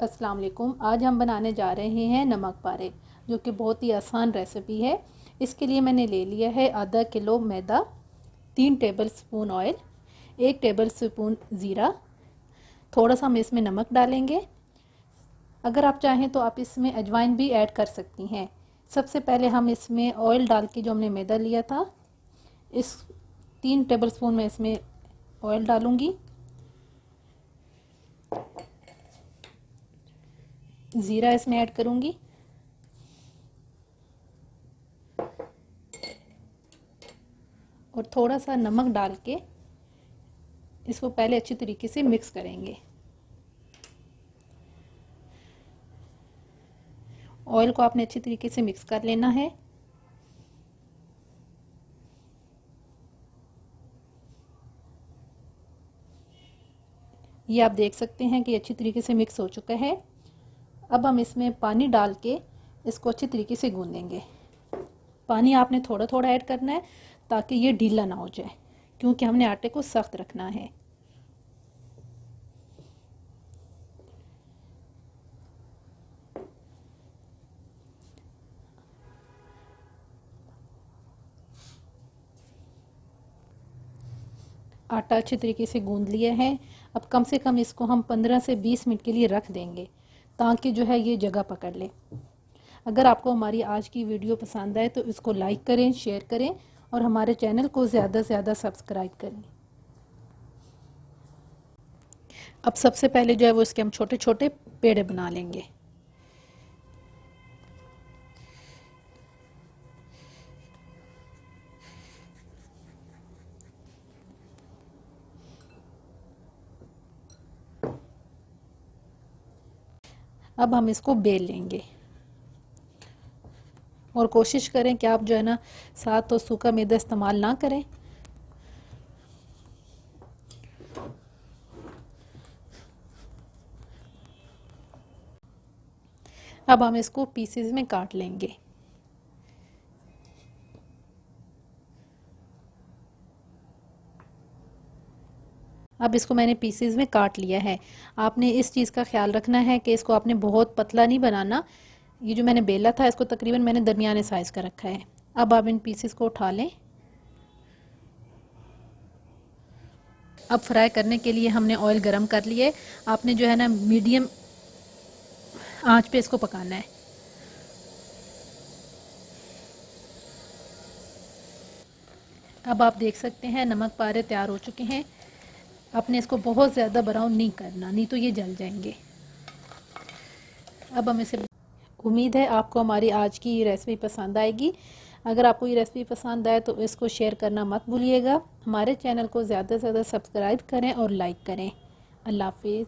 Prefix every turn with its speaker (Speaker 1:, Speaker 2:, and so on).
Speaker 1: अस्सलाम वालेकुम। आज हम बनाने जा रहे हैं नमक पारे, जो कि बहुत ही आसान रेसिपी है। इसके लिए मैंने ले लिया है आधा किलो मैदा, 3 table spoon oil, 1 table spoon ज़ीरा, थोड़ा सा हम इसमें नमक डालेंगे। अगर आप चाहें तो आप इसमें अजवाइन भी ऐड कर सकती हैं। सबसे पहले हम इसमें ऑयल डाल के जो हमने मैदा लिया था, इस 3 टेबल स्पून में इसमें ऑयल डालूंगी। ज़ीरा इसमें ऐड करूंगी और थोड़ा सा नमक डाल के इसको पहले अच्छी तरीके से मिक्स करेंगे। ऑयल को आपने अच्छी तरीके से मिक्स कर लेना है। ये आप देख सकते हैं कि अच्छी तरीके से मिक्स हो चुका है। अब हम इसमें पानी डाल के इसको अच्छी तरीके से गूंदेंगे। पानी आपने थोड़ा थोड़ा ऐड करना है ताकि ये ढीला ना हो जाए, क्योंकि हमने आटे को सख्त रखना है। आटा अच्छी तरीके से गूंद लिया है। अब कम से कम इसको हम 15 से 20 मिनट के लिए रख देंगे ताकि जो है ये जगह पकड़ ले। अगर आपको हमारी आज की वीडियो पसंद आए तो इसको लाइक करें, शेयर करें और हमारे चैनल को ज़्यादा से ज़्यादा सब्सक्राइब करें। अब सबसे पहले जो है वो इसके हम छोटे छोटे पेड़े बना लेंगे। अब हम इसको बेल लेंगे और कोशिश करें कि आप जो है ना साथ तो सूखा मैदा इस्तेमाल ना करें। अब हम इसको पीसेस में काट लेंगे। अब इसको मैंने पीसेस में काट लिया है। आपने इस चीज़ का ख्याल रखना है कि इसको आपने बहुत पतला नहीं बनाना। ये जो मैंने बेला था इसको तकरीबन मैंने दरमियाने साइज़ का रखा है। अब आप इन पीसेस को उठा लें। अब फ्राई करने के लिए हमने ऑयल गरम कर लिया है। आपने जो है ना मीडियम आंच पे इसको पकाना है। अब आप देख सकते हैं नमक पारे तैयार हो चुके हैं। आपने इसको बहुत ज़्यादा ब्राउन नहीं करना, नहीं तो ये जल जाएंगे। अब हम इसे, उम्मीद है आपको हमारी आज की रेसिपी पसंद आएगी। अगर आपको ये रेसिपी पसंद आए तो इसको शेयर करना मत भूलिएगा। हमारे चैनल को ज़्यादा से ज़्यादा सब्सक्राइब करें और लाइक करें। अल्लाह हाफिज़।